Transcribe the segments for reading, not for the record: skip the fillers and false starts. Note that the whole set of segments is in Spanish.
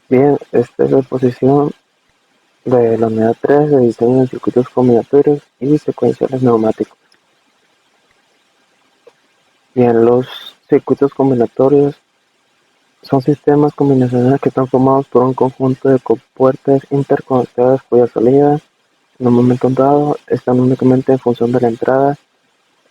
Bien, esta es la exposición de la unidad 3 de diseño de circuitos combinatorios y secuenciales neumáticos. Bien, los circuitos combinatorios son sistemas combinacionales que están formados por un conjunto de compuertas interconectadas cuya salida, en un momento dado, están únicamente en función de la entrada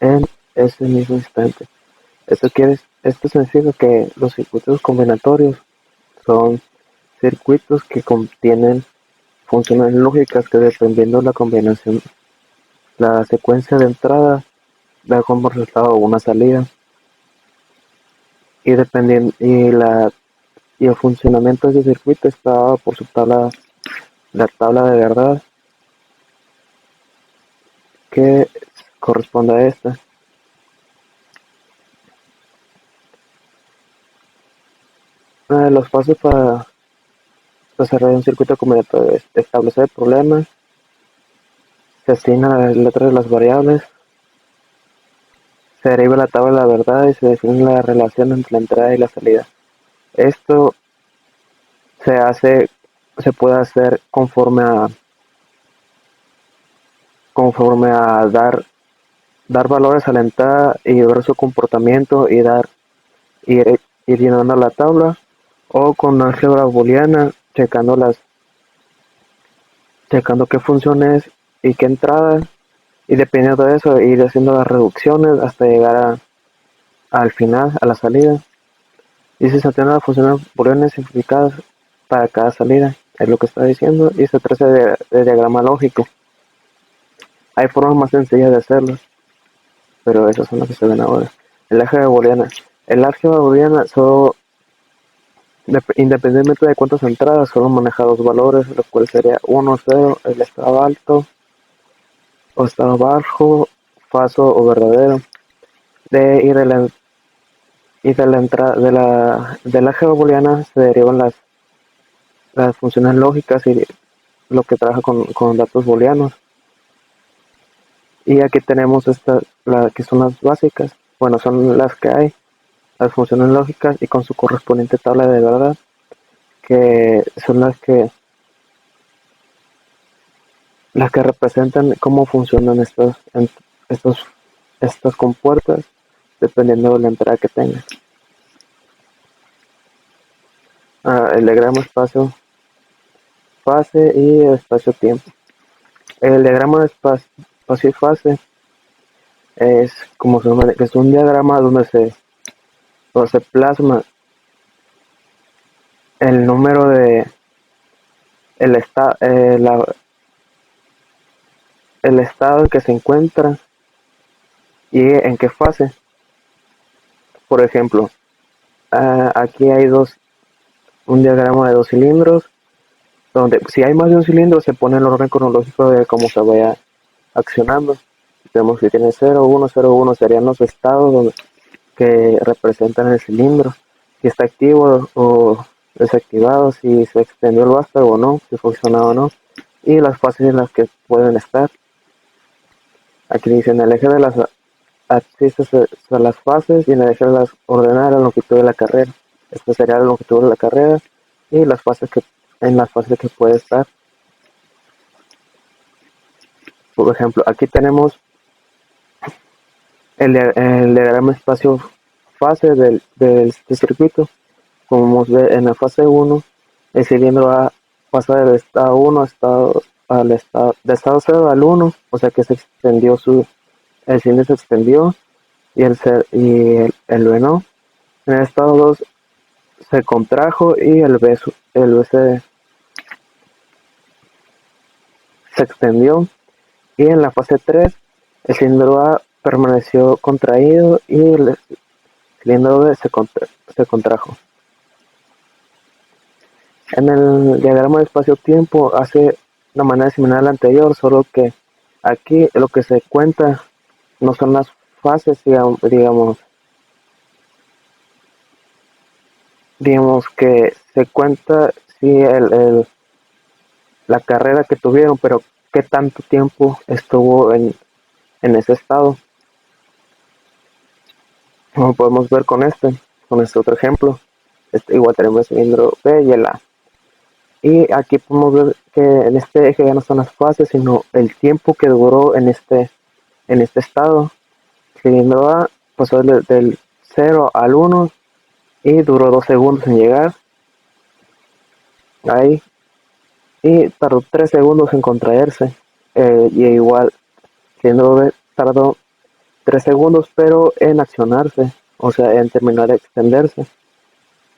en ese mismo instante. Esto significa que los circuitos combinatorios son circuitos que contienen funciones lógicas que dependiendo de la combinación, la secuencia de entrada da como resultado una salida y dependiendo y el funcionamiento de ese circuito está dado por la tabla de verdad que corresponde a esta. Uno de los pasos para desarrollar un circuito combinatorio es establecer el problema, se asigna las letras de las variables, se deriva la tabla de la verdad y se define la relación entre la entrada y la salida. Esto se hace, se puede hacer conforme a dar valores a la entrada y ver su comportamiento y ir llenando la tabla, o con álgebra booleana checando qué funciones y qué entradas, y dependiendo de eso ir haciendo las reducciones hasta llegar al final, a la salida, y se obtienen las funciones booleanas simplificadas para cada salida, es lo que está diciendo, y se trata de diagrama lógico. Hay formas más sencillas de hacerlo, pero esas son las que se ven ahora. El álgebra booleana. El álgebra booleana solo, independientemente de cuántas entradas, solo maneja dos valores, lo cual sería 1, 0, el estado alto o estado bajo, falso o verdadero. De, y de la, y de la entrada de la álgebra booleana se derivan las funciones lógicas y lo que trabaja con datos booleanos. Y aquí tenemos que son las básicas. Bueno, son las que hay, las funciones lógicas y con su correspondiente tabla de verdad, que son las que representan cómo funcionan estos, estas compuertas dependiendo de la entrada que tengan. El diagrama espacio fase y espacio tiempo. El diagrama de espacio y fase es como se llama, que es un diagrama donde se plasma el número de el, esta, el estado en que se encuentra y en qué fase. Por ejemplo, aquí hay un diagrama de dos cilindros, donde si hay más de un cilindro se pone el orden cronológico de cómo se vaya accionando. Tenemos que tiene 0, 1, 0, 1 serían los estados que representan el cilindro, si está activo o desactivado, si se extendió el vástago o no, si funcionaba o no, y las fases en las que pueden estar. Aquí dicen el eje de las axis son las fases y en el eje de las ordenadas la longitud de la carrera. Esta sería la longitud de la carrera y en las fases que puede estar. Por ejemplo, aquí tenemos el diagrama espacio-fase del circuito. Como podemos ver en la fase 1, el cilindro A pasa del estado 1 de estado 0 al 1, o sea que el cilindro se extendió y el B no. En el estado 2 se contrajo y el B se extendió. Y en la fase 3, el cilindro A permaneció contraído y el cilindro B se contrajo. En el diagrama de espacio-tiempo hace de una manera similar al anterior, solo que aquí lo que se cuenta no son las fases, digamos que se cuenta sí la carrera que tuvieron, pero qué tanto tiempo estuvo en ese estado. Como podemos ver con este otro ejemplo, igual tenemos el cilindro B y el A. Y aquí podemos ver que en este eje ya no son las fases, sino el tiempo que duró en este estado. Cilindro A pasó del 0 al 1 y duró 2 segundos en llegar ahí, y tardó 3 segundos en contraerse. Y igual, cilindro B tardó 3 segundos, pero en accionarse, o sea, en terminar de extenderse.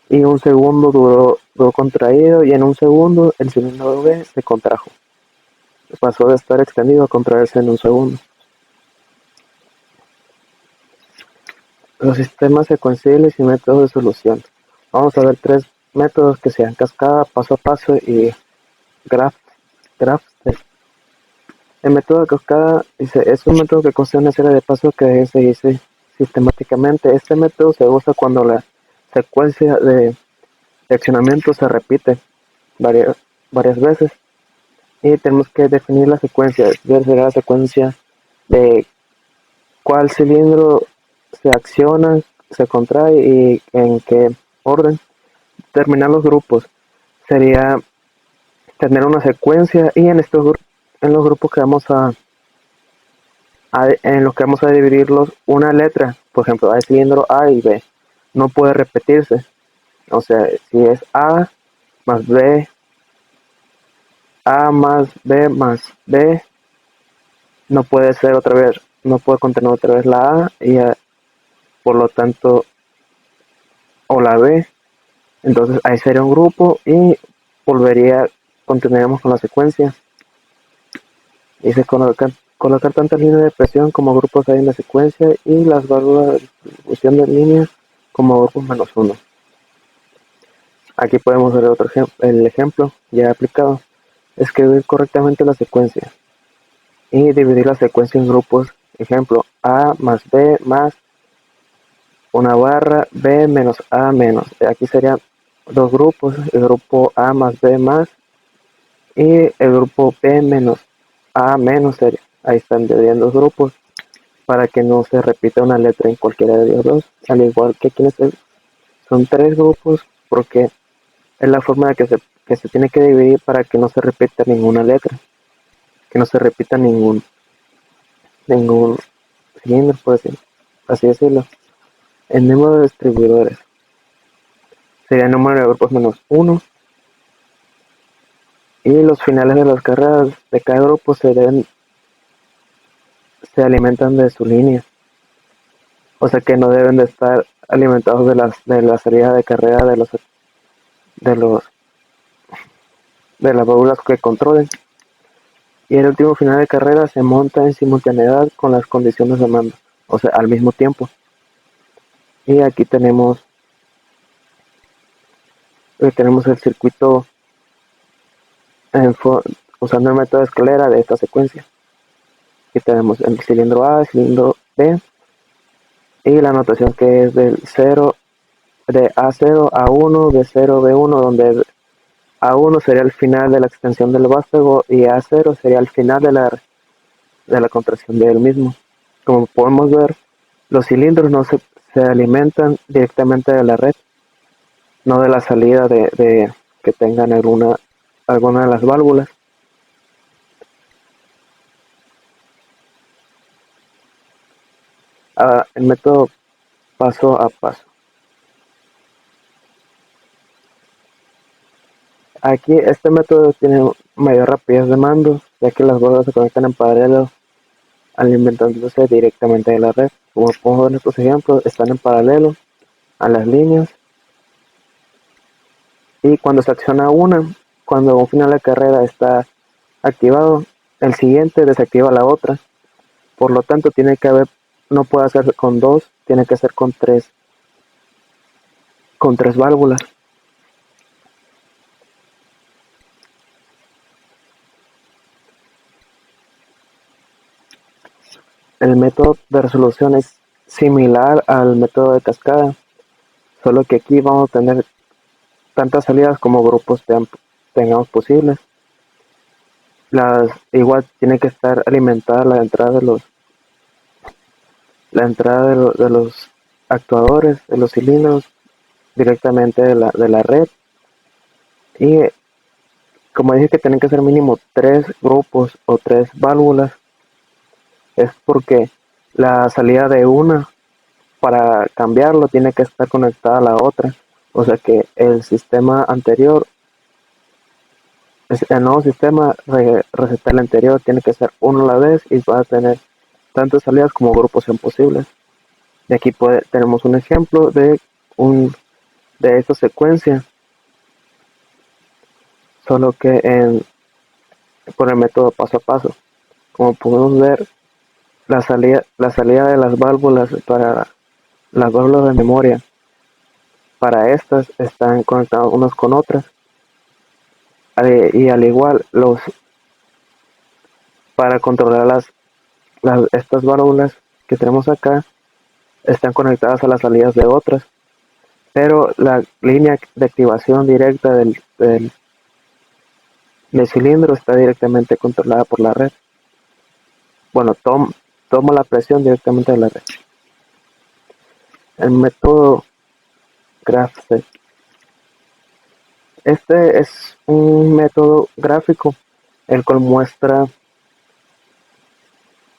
Y un segundo duró contraído, y en un segundo el cilindro B se contrajo. Pasó de estar extendido a contraerse en un segundo. Los sistemas secuenciales y métodos de solución. Vamos a ver tres métodos que sean cascada, paso a paso y graph test. El método de cascada es un método que consta de una serie de pasos que deben seguirse sistemáticamente. Este método se usa cuando la secuencia de accionamiento se repite varias veces, y tenemos que definir la secuencia. Será la secuencia de cuál cilindro se acciona, se contrae y en qué orden. Terminar los grupos sería tener una secuencia, y en los grupos que en los que vamos a dividirlos una letra. Por ejemplo, hay cilindro A y B, no puede repetirse. O sea, si es A más B, A más B más B, no puede ser otra vez, no puede contener otra vez la A y por lo tanto, o la B. Entonces ahí sería un grupo y continuaríamos con la secuencia. Dice colocar tantas líneas de presión como grupos hay en la secuencia, y las válvulas de distribución de líneas como grupos -1. Aquí podemos ver el ejemplo ya aplicado. Escribir correctamente la secuencia y dividir la secuencia en grupos. Ejemplo, A más B más una barra B menos A menos. Aquí serían dos grupos, el grupo A más B más y el grupo B menos A menos. Ahí están dividiendo dos grupos para que no se repita una letra en cualquiera de los dos. Al igual que aquí son tres grupos, porque es la forma de que se tiene que dividir para que no se repita ninguna letra, que no se repita ningún cilindro, por así decirlo. El número de distribuidores sería el número de grupos -1, y los finales de las carreras de cada grupo se alimentan de su línea. O sea que no deben de estar alimentados de la salida de carrera de los de las válvulas que controlen. Y el último final de carrera se monta en simultaneidad con las condiciones de mando, o sea, al mismo tiempo. Y aquí tenemos el circuito usando el método de escalera de esta secuencia. Aquí tenemos el cilindro A, el cilindro B, y la notación que es de A0 a 1, de 0 B1, donde A1 sería el final de la extensión del vástago y A0 sería el final de la contracción del mismo. Como podemos ver, los cilindros no se alimentan directamente de la red, no de la salida de que tengan alguna de las válvulas. El método paso a paso. Aquí este método tiene mayor rapidez de mando, ya que las válvulas se conectan en paralelo, alimentándose directamente de la red. Como podemos ver en estos ejemplos, están en paralelo a las líneas, y cuando se acciona cuando un final de carrera está activado, el siguiente desactiva la otra. Por lo tanto, no puede hacerse con dos, tiene que ser con tres válvulas. El método de resolución es similar al método de cascada, solo que aquí vamos a tener tantas salidas como grupos tengamos posibles. Igual tiene que estar alimentada la entrada de los actuadores, de los cilindros, directamente de la red, y como dije que tienen que ser mínimo 3 grupos o 3 válvulas, es porque la salida de una para cambiarlo tiene que estar conectada a la otra. O sea que el sistema anterior, el nuevo sistema resetar el anterior, tiene que ser uno a la vez y va a tener tantas salidas como grupos sean posibles. Y aquí tenemos un ejemplo de esta secuencia, solo que por el método paso a paso. Como podemos ver, la salida de las válvulas para las válvulas de memoria, para estas están conectadas unas con otras. Y al igual, para controlar estas válvulas que tenemos acá, están conectadas a las salidas de otras. Pero la línea de activación directa del cilindro está directamente controlada por la red. Bueno, toma la presión directamente de la red. El método GraphSet. Este es un método gráfico el cual muestra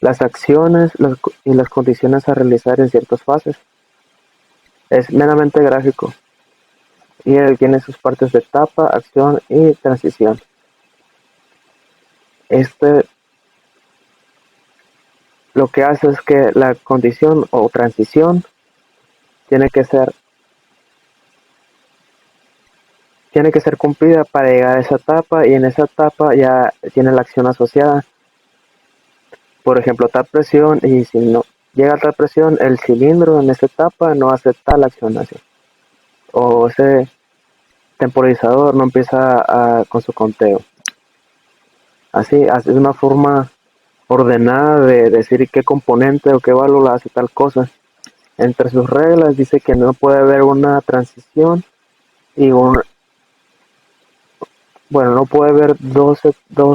las acciones y las condiciones a realizar en ciertas fases. Es meramente gráfico y él tiene sus partes de etapa, acción y transición. Lo que hace es que la condición o transición tiene que ser cumplida para llegar a esa etapa, y en esa etapa ya tiene la acción asociada. Por ejemplo, tal presión, y si no llega a tal presión, el cilindro en esa etapa no hace tal acción así. O ese temporizador no empieza con su conteo. Así es una forma ordenada de decir qué componente o qué válvula hace tal cosa. Entre sus reglas dice que no puede haber una transición y no puede haber dos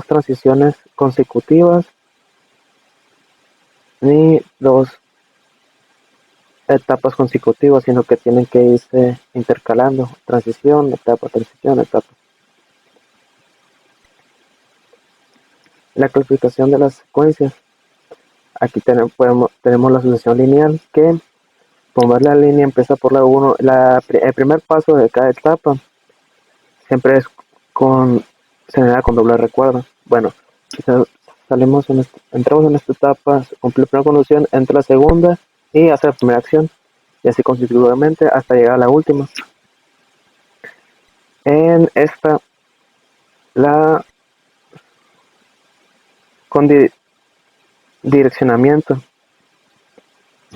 transiciones consecutivas ni dos etapas consecutivas, sino que tienen que irse intercalando, transición, etapa, transición, etapa. La clasificación de las secuencias. Aquí tenemos la sucesión lineal, que por ver la línea empieza por la 1. El primer paso de cada etapa siempre es se genera con doble recuerdo. Bueno, entramos en esta etapa, se cumple la primera condición, entra la segunda y hace la primera acción, y así consecutivamente hasta llegar a la última. En esta, con direccionamiento,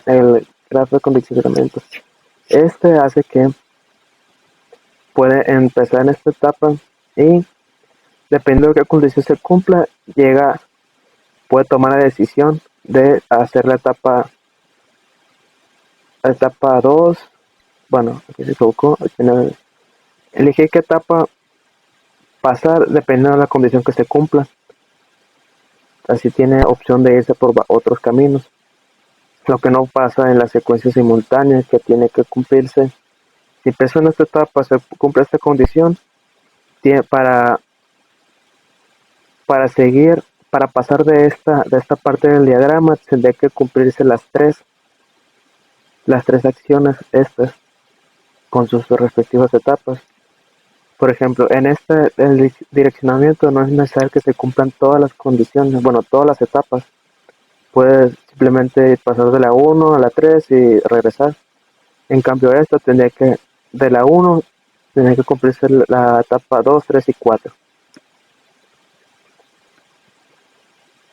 el grafo de condicionamiento, hace que puede empezar en esta etapa y dependiendo de qué condición se cumpla, puede tomar la decisión de hacer la etapa 2. Bueno, aquí se equivocó. Elegir qué etapa pasar dependiendo de la condición que se cumpla. Así tiene opción de irse por otros caminos. Lo que no pasa en la secuencia simultánea, que tiene que cumplirse. Si empezó en esta etapa, se cumple esta condición, para seguir, para pasar de esta parte del diagrama, tendría que cumplirse las tres acciones estas con sus respectivas etapas. Por ejemplo, en el direccionamiento no es necesario que se cumplan todas las condiciones, todas las etapas. Puedes simplemente pasar de la 1 a la 3 y regresar. En cambio, de la 1 tendría que cumplirse la etapa 2, 3 y 4.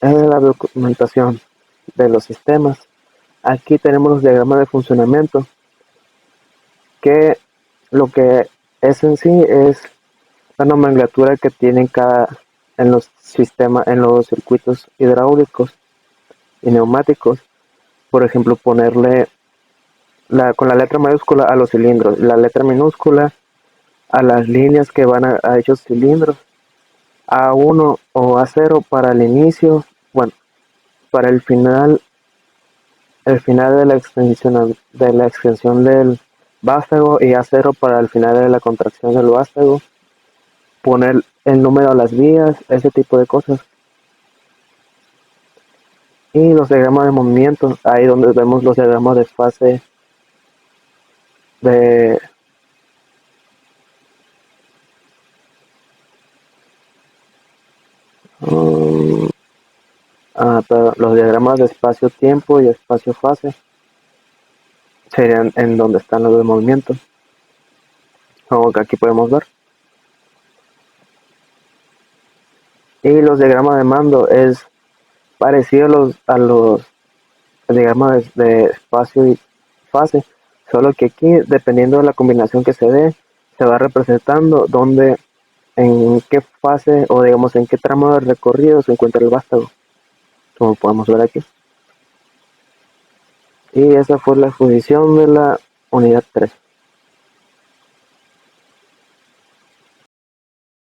En la documentación de los sistemas, aquí tenemos los diagramas de funcionamiento, que lo que es en sí es la nomenclatura que tienen en los en los circuitos hidráulicos y neumáticos. Por ejemplo, ponerle con la letra mayúscula a los cilindros, la letra minúscula a las líneas que van a dichos cilindros, A1 o A0 para el inicio, para el final de la extensión del vástago, y A0 para el final de la contracción del vástago. Poner el número de las vías, ese tipo de cosas. Y los diagramas de movimiento, ahí donde vemos los diagramas de fase de um, pero los diagramas de espacio-tiempo y espacio-fase serían en donde están los de movimiento, como que aquí podemos ver. Y los diagramas de mando es parecido a los diagramas de espacio y fase, solo que aquí, dependiendo de la combinación que se dé, se va representando dónde, en qué fase o digamos en qué tramo de recorrido se encuentra el vástago, como podemos ver aquí. Y esa fue la exposición de la unidad 3.